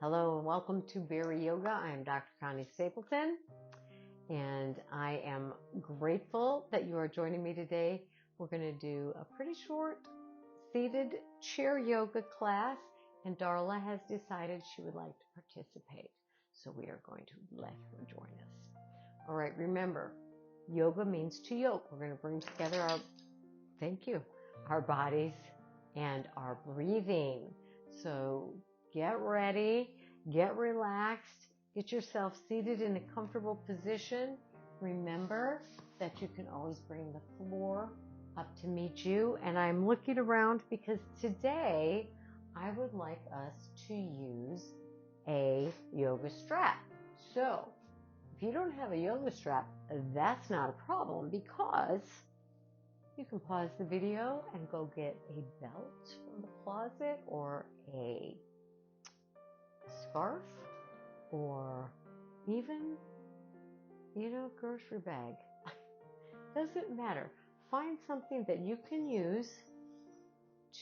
Hello and welcome to BariYoga. I am Dr. Connie Stapleton, and I am grateful that you are joining me today. We're going to do a pretty short seated chair yoga class, and Darla has decided she would like to participate, so we are going to let her join us. All right, remember, yoga means to yoke. We're going to bring together our bodies and our breathing. So get ready, get relaxed, get yourself seated in a comfortable position. Remember that you can always bring the floor up to meet you. And I'm looking around because today I would like us to use a yoga strap. So if you don't have a yoga strap, that's not a problem, because you can pause the video and go get a belt from the closet or a scarf or even, a grocery bag. Doesn't matter. Find something that you can use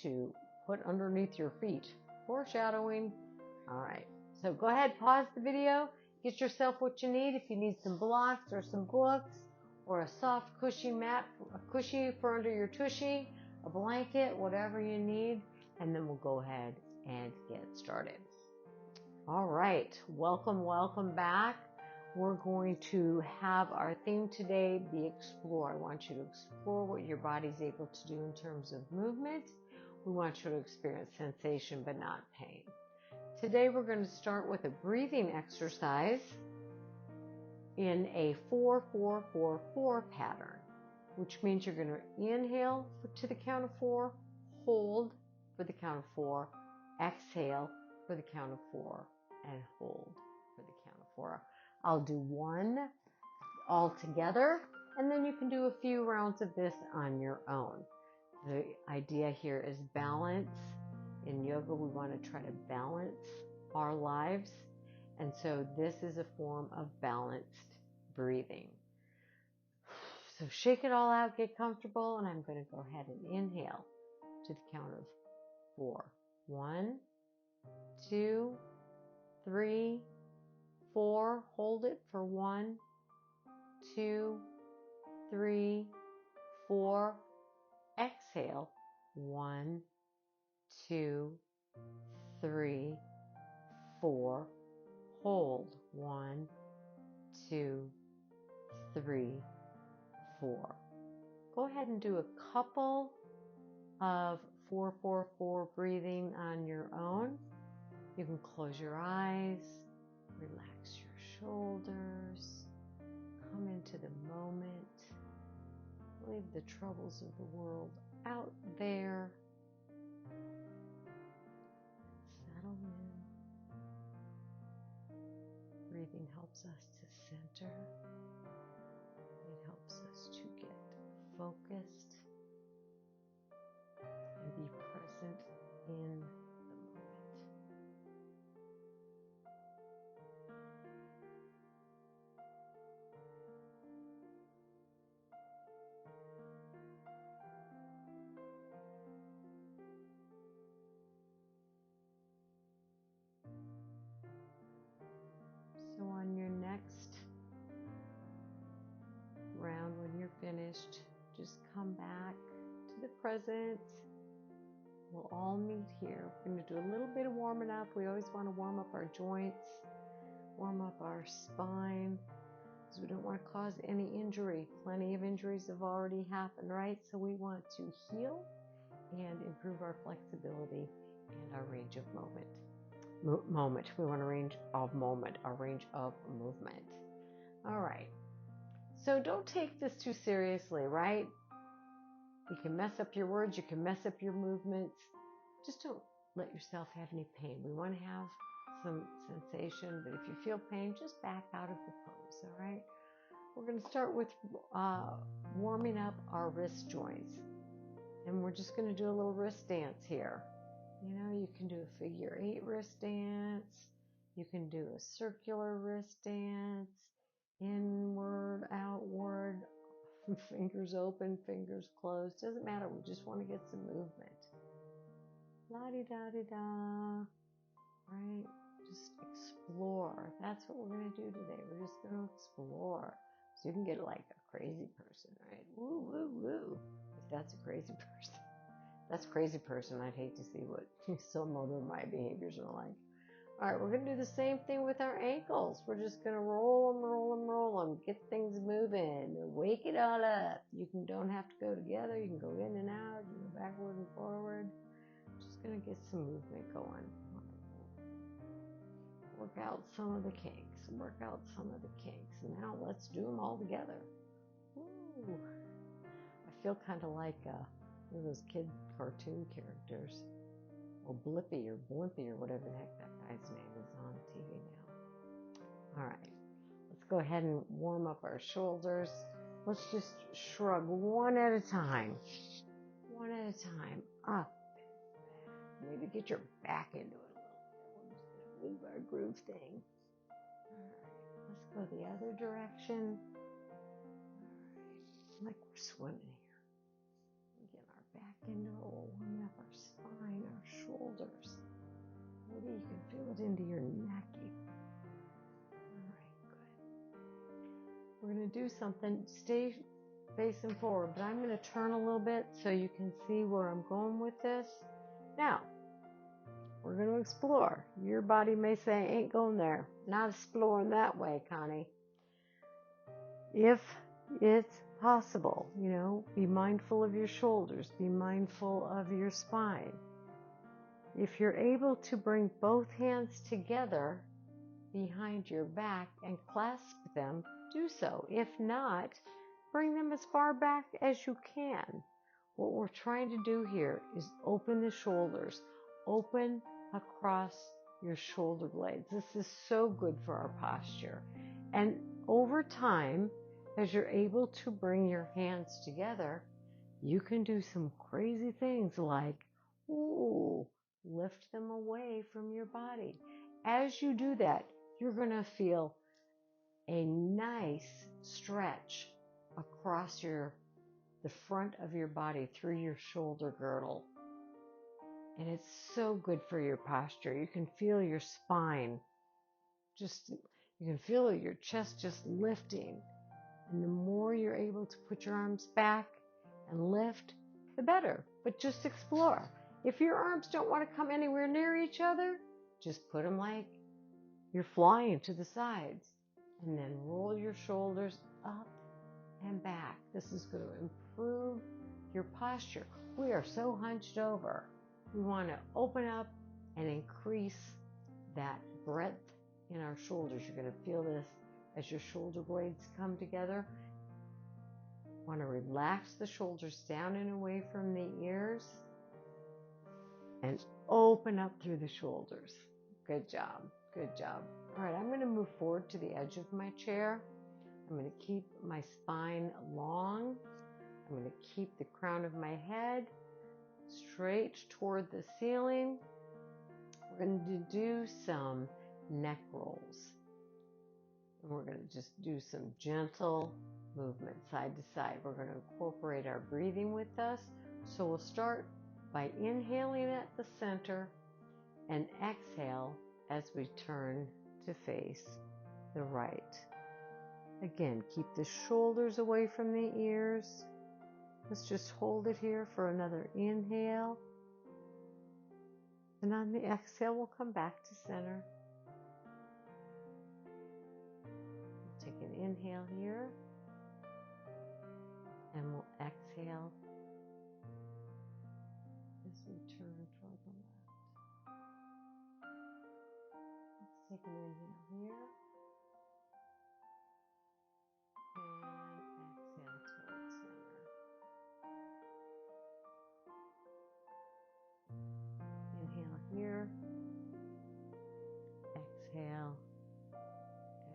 to put underneath your feet. Foreshadowing. All right. So go ahead, pause the video. Get yourself what you need. If you need some blocks or some books or a soft cushy mat, a cushy for under your tushy, a blanket, whatever you need, and then we'll go ahead and get started. All right, welcome back. We're going to have our theme today be explore. I want you to explore what your body's able to do in terms of movement. We want you to experience sensation but not pain. Today we're going to start with a breathing exercise in a 4-4-4-4 pattern, which means you're going to inhale to the count of 4, hold for the count of 4, exhale for the count of 4, and hold for the count of 4. I'll do one all together, and then you can do a few rounds of this on your own. The idea here is balance. In yoga, we want to try to balance our lives, and so this is a form of balanced breathing. So shake it all out, get comfortable, and I'm going to go ahead and inhale to the count of 4. 1, 2, 3, 4. Hold it for 1, 2, 3, 4. Exhale. 1, 2, 3, 4. Hold. 1, 2, 3, 4. Go ahead and do a couple of 4-4-4 breathing on your own. You can close your eyes, relax your shoulders, come into the moment, leave the troubles of the world out there, settle in. Breathing helps us to center. It helps us to get focused and be present in the moment. So on your next round, when you're finished, just come back to the present. We'll all meet here. We're going to do a little bit of warming up. We always want to warm up our joints, warm up our spine, because we don't want to cause any injury. Plenty of injuries have already happened, right? So we want to heal and improve our flexibility and our range of movement. We want a range of movement. All right. So don't take this too seriously, right? You can mess up your words, you can mess up your movements. Just don't let yourself have any pain. We want to have some sensation, but if you feel pain, just back out of the pose, all right? We're going to start with warming up our wrist joints. And we're just going to do a little wrist dance here. You can do a figure 8 wrist dance. You can do a circular wrist dance. Inward, outward, fingers open, fingers closed. Doesn't matter. We just want to get some movement. La-di-da-di-da. Right? Just That's what we're going to do today. We're just going to explore. So you can get like a crazy person, right? Woo, woo, woo. If that's a crazy person. That's a crazy person. I'd hate to see what some of my behaviors are like. All right, we're going to do the same thing with our ankles. We're just going to roll them, roll them, roll them. Get things moving. Wake it all up. Don't have to go together. You can go in and out. You go backward and forward. Just going to get some movement going. Work out some of the kinks. Work out some of the kinks. Now let's do them all together. Woo. I feel kind of like one of those kid cartoon characters. Or Blippy or Blimpy or whatever the heck that guy's name is on TV now. All right. Let's go ahead and warm up our shoulders. Let's just shrug one at a time. One at a time. Up. Maybe get your back into it a little bit. We're just going to move our groove thing. All right. Let's go the other direction. All right. Like we're swimming here. Get our back into it. We'll warm up our spine, our shoulders. Maybe you can feel it into your neck even. All right, good. We're going to do something. Stay facing forward, but I'm going to turn a little bit so you can see where I'm going with this. Now, we're going to explore. Your body may say, ain't going there. Not exploring that way, Connie. If it's possible, be mindful of your shoulders, be mindful of your spine. If you're able to bring both hands together behind your back and clasp them, do so. If not, bring them as far back as you can. What we're trying to do here is open the shoulders, open across your shoulder blades. This is so good for our posture. And over time, as you're able to bring your hands together, you can do some crazy things like, lift them away from your body. As you do that, you're going to feel a nice stretch across the front of your body through your shoulder girdle. And it's so good for your posture. You can feel your spine. You can feel your chest just lifting. And the more you're able to put your arms back and lift, the better. But just explore. If your arms don't want to come anywhere near each other, just put them like you're flying to the sides. And then roll your shoulders up and back. This is going to improve your posture. We are so hunched over. We want to open up and increase that breadth in our shoulders. You're going to feel this as your shoulder blades come together. Want to relax the shoulders down and away from the ears and open up through the shoulders. Good job. Good job. All right, I'm going to move forward to the edge of my chair. I'm going to keep my spine long. I'm going to keep the crown of my head straight toward the ceiling. We're going to do some neck rolls. And we're going to just do some gentle movement side to side. We're going to incorporate our breathing with us. So we'll start by inhaling at the center and exhale as we turn to face the right. Again, keep the shoulders away from the ears. Let's just hold it here for another inhale. And on the exhale, we'll come back to center. We'll take an inhale here. And we'll exhale as we turn toward the left. Let's take an inhale here. And exhale towards center. Inhale here. Exhale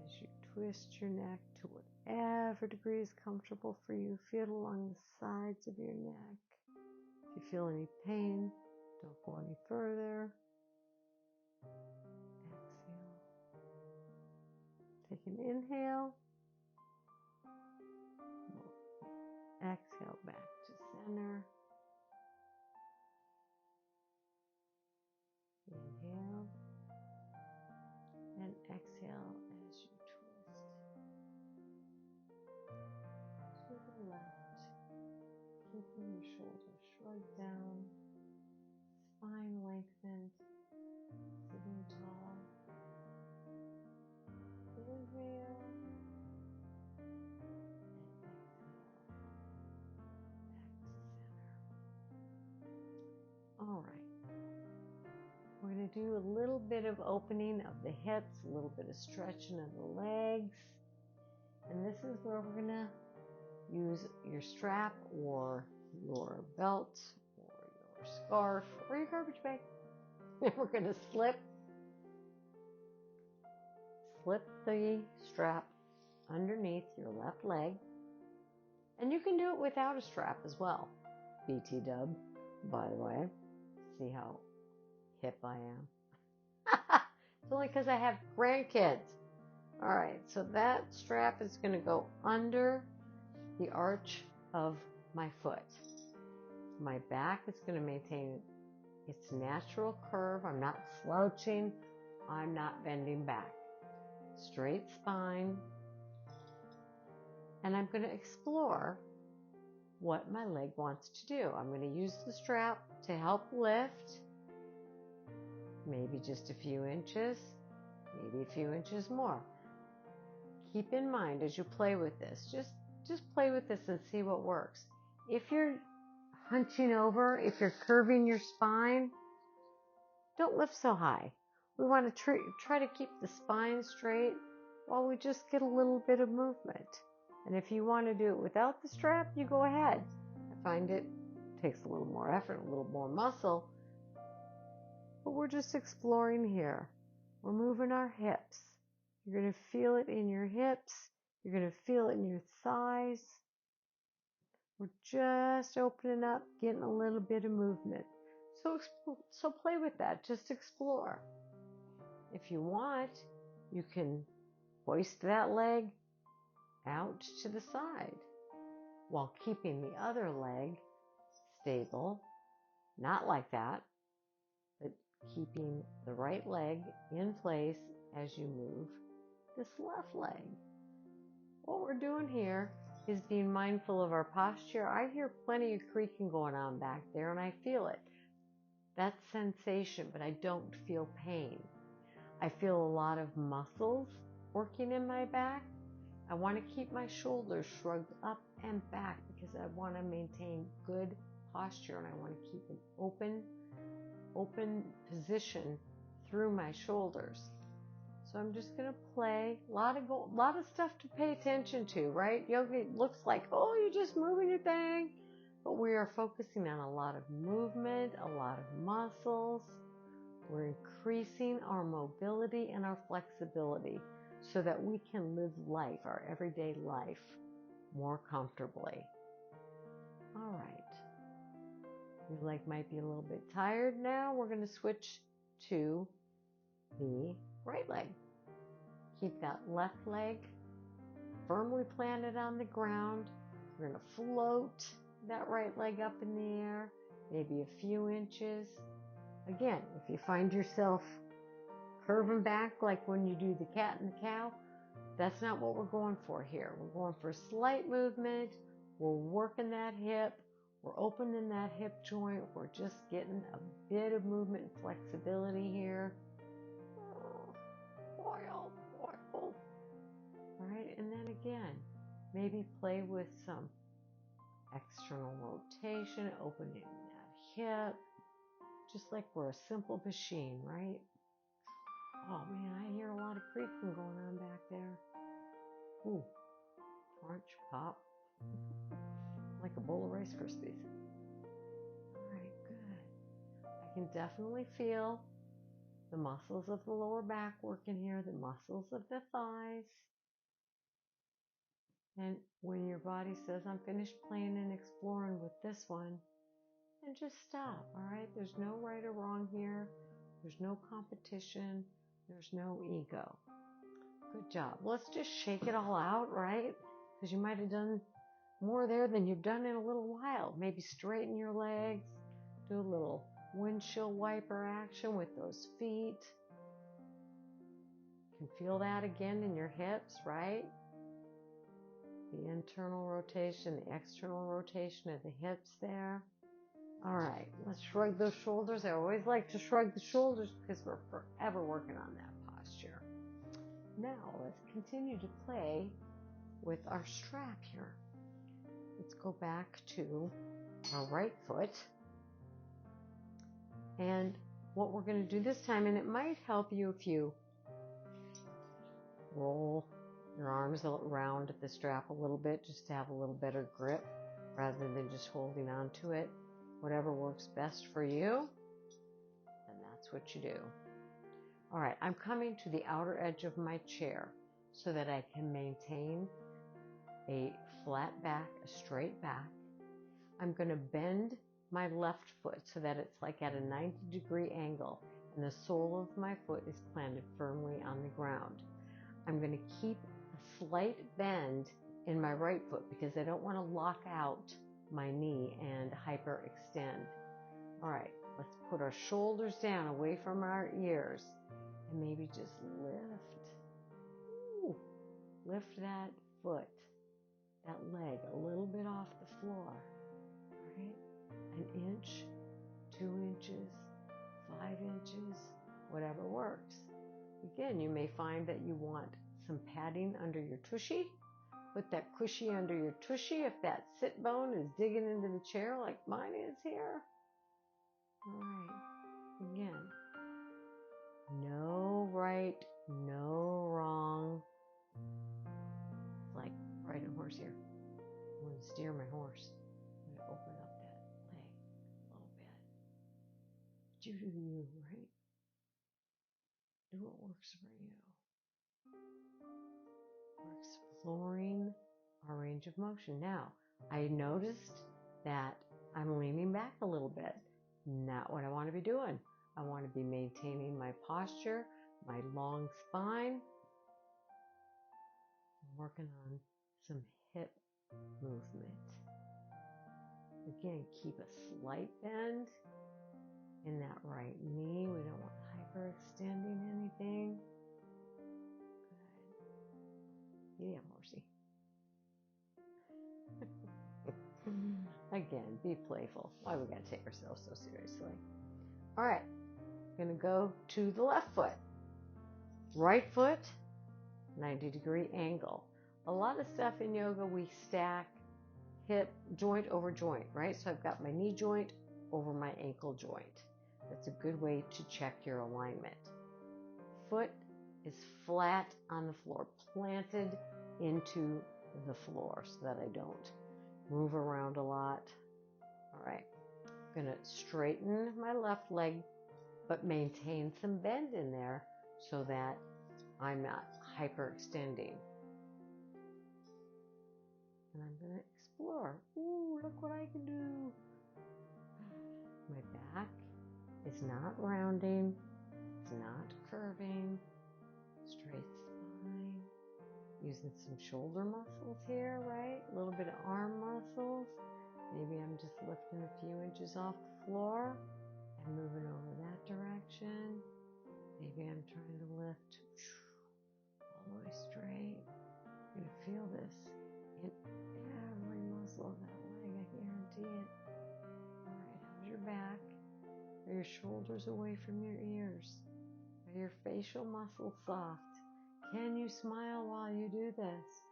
as you twist your neck to whatever degree is comfortable for you. Feel it along the sides of your neck. If you feel any pain, don't go any further. Exhale. Take an inhale. Exhale back to center. Inhale. And exhale Keeping your shoulders shrugged down, spine lengthened, sitting tall. Inhale and exhale back to center. All right. We're going to do a little bit of opening of the hips, a little bit of stretching of the legs. And this is where we're going to use your strap or your belt or your scarf or your garbage bag. And we're going to slip the strap underneath your left leg. And you can do it without a strap as well. BT dub, by the way. See how hip I am. It's only because I have grandkids. All right, so that strap is going to go under the arch of my foot. My back is going to maintain its natural curve. I'm not slouching. I'm not bending back. Straight spine. And I'm going to explore what my leg wants to do. I'm going to use the strap to help lift. Maybe just a few inches, maybe a few inches more. Keep in mind as you play with this, just play with this and see what works. If you're hunching over, if you're curving your spine, don't lift so high. We want to try to keep the spine straight while we just get a little bit of movement. And if you want to do it without the strap, you go ahead. I find it takes a little more effort, a little more muscle, but we're just exploring here. We're moving our hips. You're going to feel it in your hips. You're going to feel it in your thighs. We're just opening up, getting a little bit of movement. So play with that. Just explore. If you want, you can hoist that leg out to the side while keeping the other leg stable. Not like that, but keeping the right leg in place as you move this left leg. What we're doing here is being mindful of our posture. I hear plenty of creaking going on back there, and I feel it. That's sensation, but I don't feel pain. I feel a lot of muscles working in my back. I want to keep my shoulders shrugged up and back because I want to maintain good posture, and I want to keep an open position through my shoulders. So I'm just going to play. A lot of stuff to pay attention to, right? Yoga looks like, oh, you're just moving your thing. But we are focusing on a lot of movement, a lot of muscles. We're increasing our mobility and our flexibility so that we can live life, our everyday life, more comfortably. All right. Your leg might be a little bit tired now. We're going to switch to the right leg. Keep that left leg firmly planted on the ground. We're going to float that right leg up in the air, maybe a few inches. Again, if you find yourself curving back like when you do the cat and the cow, that's not what we're going for here. We're going for slight movement. We're working that hip. We're opening that hip joint. We're just getting a bit of movement and flexibility here. All right, and then again, maybe play with some external rotation, opening that hip, just like we're a simple machine, right? Oh man, I hear a lot of creaking going on back there. Ooh, crunch, pop, like a bowl of Rice Krispies. All right, good. I can definitely feel the muscles of the lower back working here, the muscles of the thighs. And when your body says, I'm finished playing and exploring with this one, then just stop, all right? There's no right or wrong here. There's no competition. There's no ego. Good job. Let's just shake it all out, right? Because you might have done more there than you've done in a little while. Maybe straighten your legs. Do a little windshield wiper action with those feet. You can feel that again in your hips, right? the internal rotation, the external rotation of the hips there. All right, let's shrug those shoulders. I always like to shrug the shoulders because we're forever working on that posture. Now let's continue to play with our strap here. Let's go back to our right foot. And what we're going to do this time, and it might help you if you roll your arms around the strap a little bit just to have a little better grip rather than just holding on to it. Whatever works best for you, and that's what you do. All right, I'm coming to the outer edge of my chair so that I can maintain a flat back, a straight back. I'm going to bend my left foot so that it's like at a 90-degree angle and the sole of my foot is planted firmly on the ground. I'm going to keep a slight bend in my right foot because I don't want to lock out my knee and hyperextend. All right, let's put our shoulders down away from our ears and maybe just lift. Ooh, lift that foot, that leg a little bit off the floor. All right, an inch, 2 inches, 5 inches, whatever works. Again, you may find that you want some padding under your tushy. Put that cushy under your tushy if that sit bone is digging into the chair like mine is here. All right, again, no right, no wrong. It's like riding a horse here. I'm going to steer my horse. I'm going to open up that leg a little bit. But you do you, right? Do what works for you. We're exploring our range of motion. Now, I noticed that I'm leaning back a little bit. Not what I want to be doing. I want to be maintaining my posture, my long spine. I'm working on some hip movement. Again, keep a slight bend in that right knee. We don't want hyperextending anything. Good. Yeah, horsey. Again, be playful. Why we gotta take ourselves so seriously? All right, I'm gonna go to the left foot. Right foot, 90-degree angle. A lot of stuff in yoga we stack hip joint over joint, right? So I've got my knee joint over my ankle joint. That's a good way to check your alignment. Foot is flat on the floor, planted into the floor so that I don't move around a lot. All right, I'm going to straighten my left leg, but maintain some bend in there so that I'm not hyperextending. And I'm going to explore. Ooh, look what I can do. My back is not rounding, it's not curving, straight spine. Using some shoulder muscles here, right? A little bit of arm muscles. Maybe I'm just lifting a few inches off the floor and moving over that direction. Maybe I'm trying to lift all the way straight. You're going to feel this in every muscle of that leg, I guarantee it. All right, how's your back? Are your shoulders away from your ears? Are your facial muscles soft? Can you smile while you do this?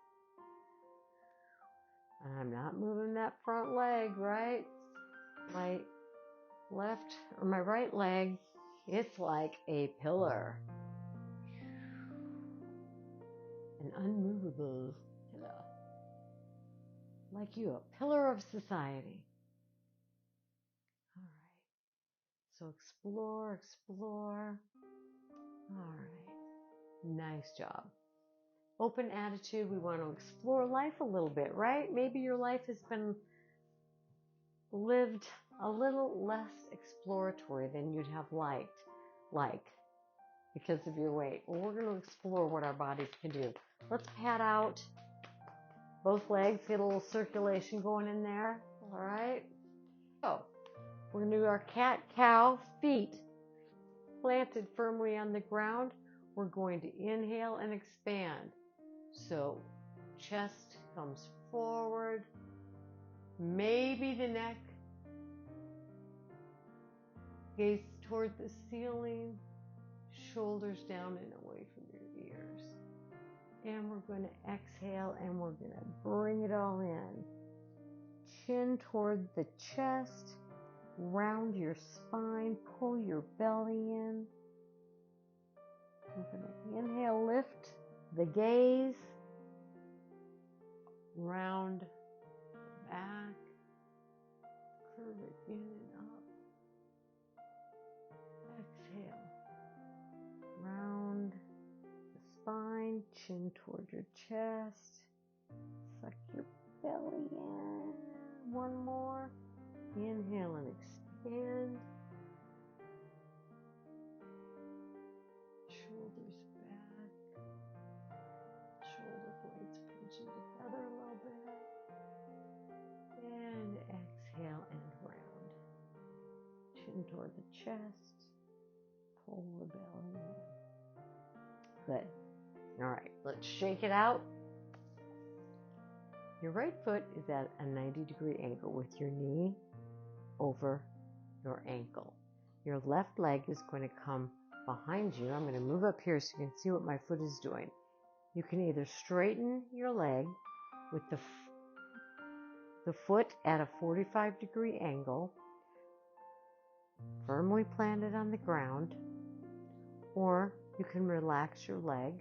And I'm not moving that front leg, right? My left or my right leg, it's like a pillar. An unmovable pillar. Like you, a pillar of society. All right. So explore, explore. All right. Nice job. Open attitude. We want to explore life a little bit, right? Maybe your life has been lived a little less exploratory than you'd have liked, because of your weight. Well, we're going to explore what our bodies can do. Let's pat out both legs, get a little circulation going in there. All right. So we're going to do our cat-cow, feet planted firmly on the ground. We're going to inhale and expand. So chest comes forward, maybe the neck, gaze toward the ceiling, shoulders down and away from your ears. And we're going to exhale and we're going to bring it all in. Chin toward the chest, round your spine, pull your belly in. We're going to inhale, lift the gaze, round the back, curve it in and up. Exhale, round the spine, chin toward your chest, suck your belly in. One more. Inhale and expand. Shoulders back. Shoulder blades pinching together a little bit. And exhale and round. Chin toward the chest. Pull the belly in. Good. All right, let's shake it out. Your right foot is at a 90-degree angle with your knee over your ankle. Your left leg is going to come behind you. I'm going to move up here so you can see what my foot is doing. You can either straighten your leg with the foot at a 45-degree angle, firmly planted on the ground, or you can relax your leg,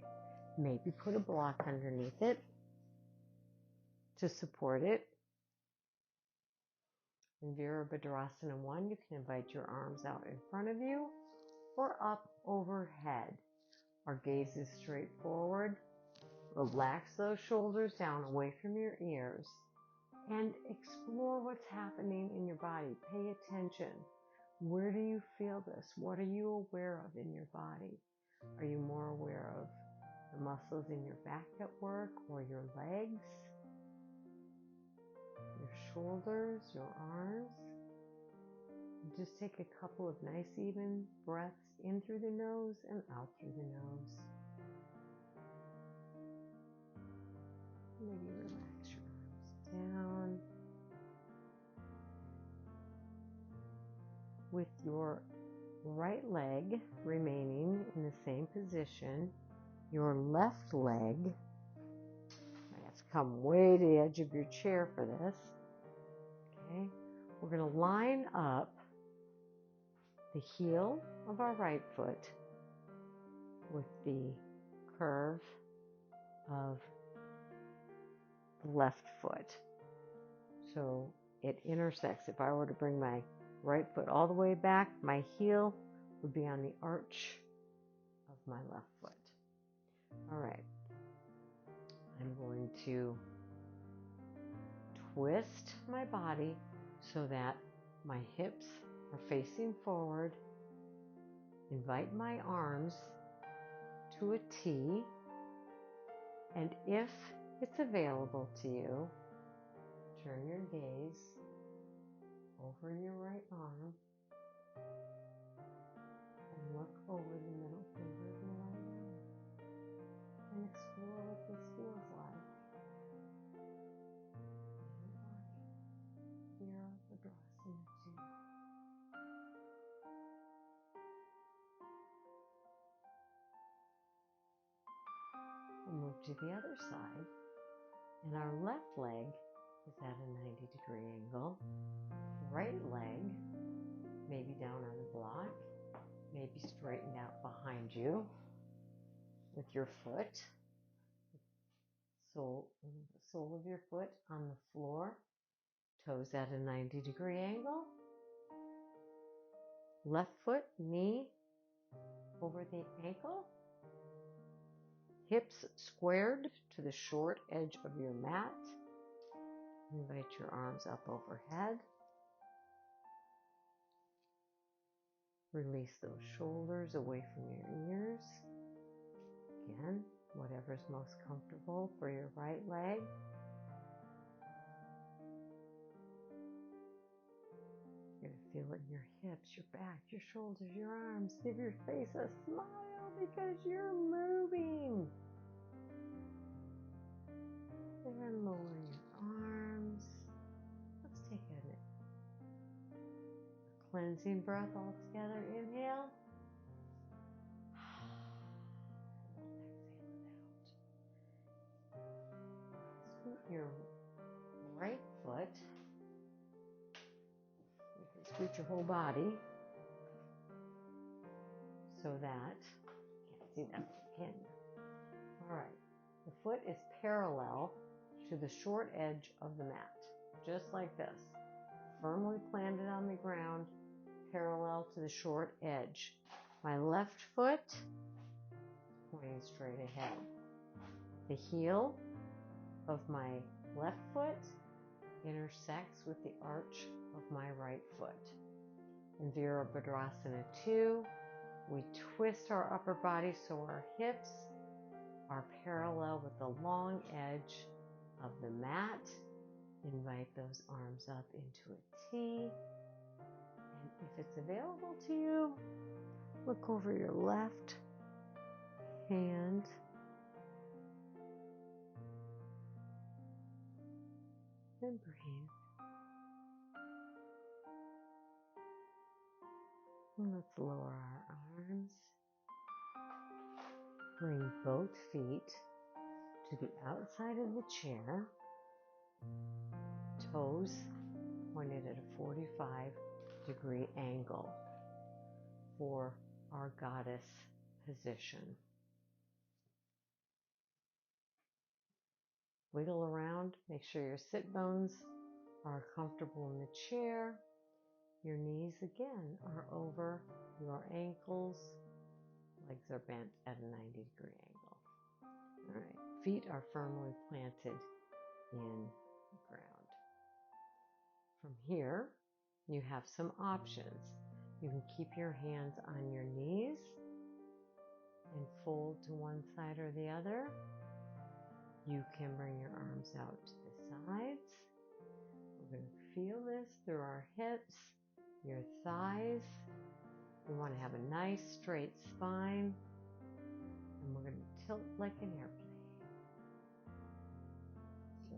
maybe put a block underneath it to support it. In Virabhadrasana 1, you can invite your arms out in front of you or up overhead. Our gaze is straight forward. Relax those shoulders down away from your ears and explore what's happening in your body. Pay attention. Where do you feel this? What are you aware of in your body? Are you more aware of the muscles in your back at work or your legs? Your shoulders, your arms. Just take a couple of nice even breaths in through the nose and out through the nose. Maybe relax your arms down. With your right leg remaining in the same position, your left leg, I have to come way to the edge of your chair for this. Okay, we're going to line up the heel of our right foot with the curve of the left foot. So it intersects. If I were to bring my right foot all the way back, my heel would be on the arch of my left foot. All right. I'm going to twist my body so that my hips are facing forward. Invite my arms to a T. And if it's available to you, turn your gaze over your right arm and look over the middle finger of your right arm and explore what this feels like. Virabhadrasana 2. We'll move to the other side, and our left leg is at a 90-degree angle. Right leg, maybe down on the block, maybe straightened out behind you with your foot, the sole of your foot on the floor, toes at a 90-degree angle. Left foot, knee over the ankle. Hips squared to the short edge of your mat. Invite your arms up overhead. Release those shoulders away from your ears. Again, whatever's most comfortable for your right leg. You're going to feel it in your hips, your back, your shoulders, your arms. Give your face a smile because you're moving. And lower your cleansing breath all together. Inhale. Scoot your right foot. You can scoot your whole body so that, can't see that, can you? All right. The foot is parallel to the short edge of the mat, just like this. Firmly planted on the ground, parallel to the short edge. My left foot pointing straight ahead. The heel of my left foot intersects with the arch of my right foot. In Virabhadrasana 2, we twist our upper body so our hips are parallel with the long edge of the mat. Invite those arms up into a T. And if it's available to you, look over your left hand. And breathe. And let's lower our arms. Bring both feet to the outside of the chair. Toes pointed at a 45-degree angle for our goddess position. Wiggle around. Make sure your sit bones are comfortable in the chair. Your knees again are over your ankles. Legs are bent at a 90-degree angle. All right. Feet are firmly planted in the ground. From here, you have some options. You can keep your hands on your knees and fold to one side or the other. You can bring your arms out to the sides. We're going to feel this through our hips, your thighs. We want to have a nice straight spine. And we're going to tilt like an airplane.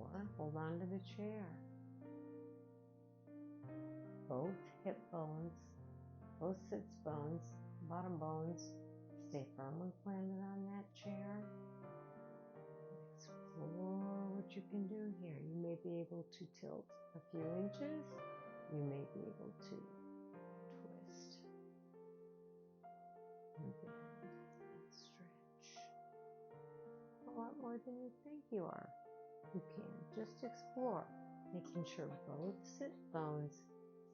Or hold on to the chair. Both hip bones, both sits bones, bottom bones stay firmly planted on that chair. Explore what you can do here. You may be able to tilt a few inches. You may be able to twist and bend and stretch a lot more than you think you are. You can just explore, making sure both sit bones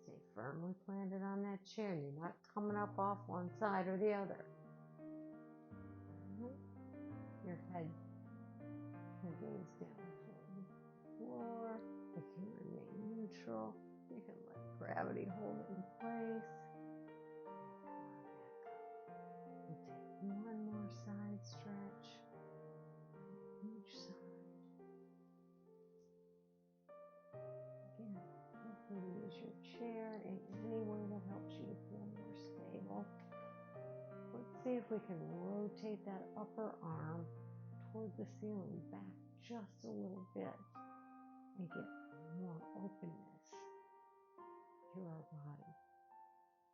stay firmly planted on that chair and you're not coming up off one side or the other. Your head goes down toward the floor. You can remain neutral. You can let gravity hold it in place. We'll take one more side stretch on each side. Again, feel free to use your chair in any way that helps you to feel more stable. Let's see if we can rotate that upper arm toward the ceiling, back just a little bit, and get more openness to our body.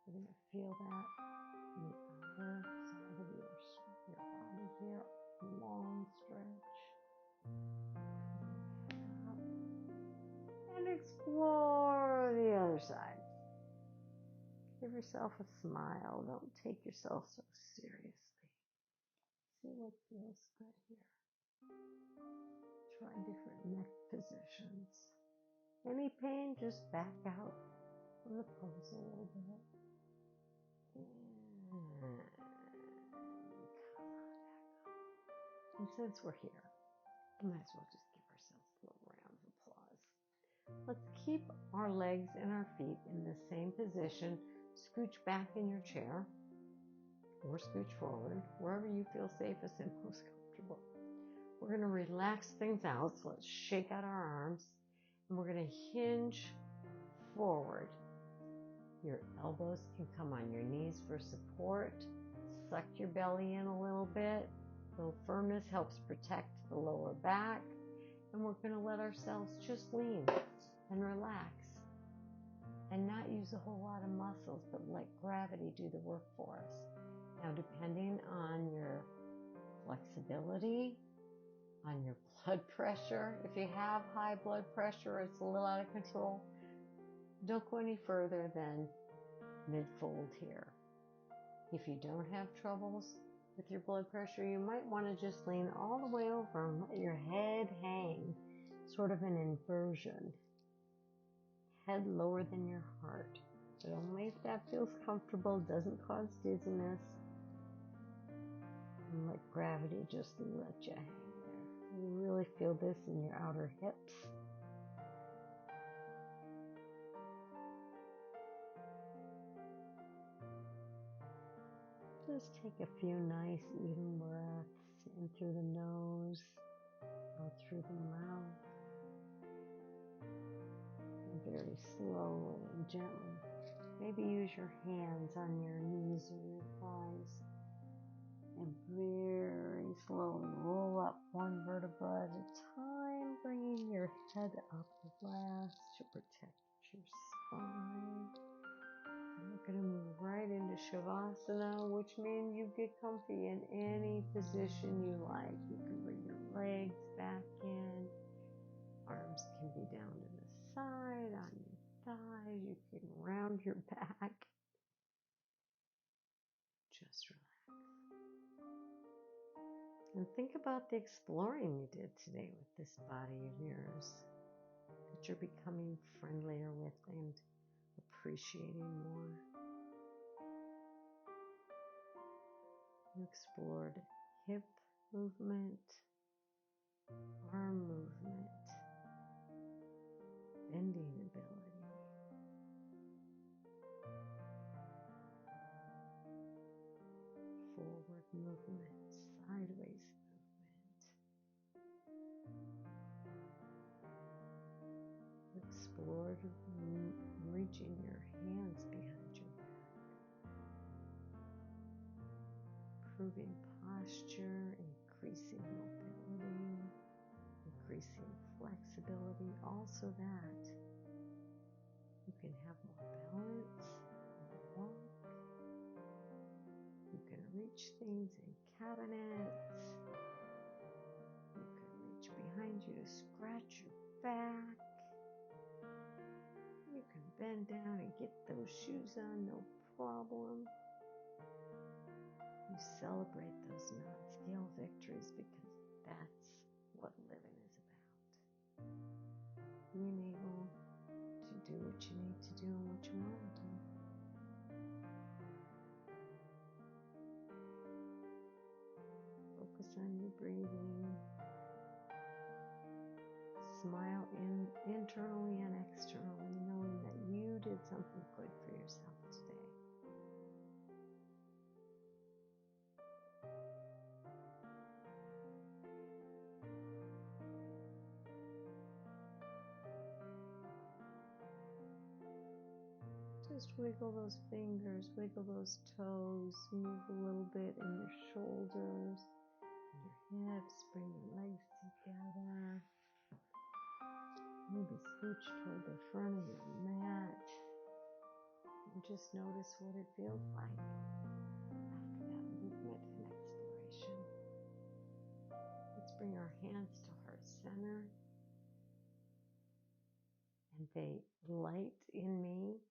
You're going to feel that in the outer side of your body here. Long stretch. Up. And explore the other side. Give yourself a smile. Don't take yourself so seriously. See what feels good here. Try different neck positions. Any pain, just back out from the pose a little bit. And come on back up. And since we're here, we might as well just give ourselves a little round of applause. Let's keep our legs and our feet in the same position. Scooch back in your chair or scooch forward, wherever you feel safest and most comfortable. We're going to relax things out, so let's shake out our arms, and we're going to hinge forward. Your elbows can come on your knees for support. Suck your belly in a little bit. A little firmness helps protect the lower back, and we're going to let ourselves just lean and relax. and not use a whole lot of muscles, but let gravity do the work for us. Now, depending on your flexibility, on your blood pressure, if you have high blood pressure, it's a little out of control, don't go any further than mid-fold here. If you don't have troubles with your blood pressure, you might want to just lean all the way over and let your head hang, sort of an inversion. Head lower than your heart, but only if that feels comfortable, doesn't cause dizziness. And let gravity just let you hang there. You really feel this in your outer hips. Just take a few nice even breaths in through the nose, out through the mouth. Very slowly and gently. Maybe use your hands on your knees or your thighs. And very slowly roll up one vertebra at a time, bringing your head up last to protect your spine. And we're going to move right into Shavasana, which means you get comfy in any position you like. You can bring your legs back in. Arms can be down to the side, on your thighs. You can round your back. Just relax. And think about the exploring you did today with this body of yours that you're becoming friendlier with and appreciating more. You explored hip movement, arm movement, bending ability, forward movement, sideways movement. You explored reaching your hands behind your back, improving posture, increasing mobility, increasing flexibility, also that you can have more balance in your walk. You can reach things in cabinets. You can reach behind you to scratch your back. You can bend down and get those shoes on, no problem. You celebrate those non-scale victories because that's what living is about. Being able to do what you need to do and what you want to do. Focus on your breathing. Smile internally and externally, knowing that you did something good for yourself today. Just wiggle those fingers, wiggle those toes, move a little bit in your shoulders, in your hips, bring your legs together. Maybe scooch toward the front of your mat. And just notice what it feels like after that movement and exploration. Let's bring our hands to heart center. And the light in me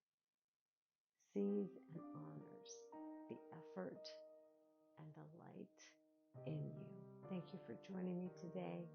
sees and honors the effort and the light in you. Thank you for joining me today.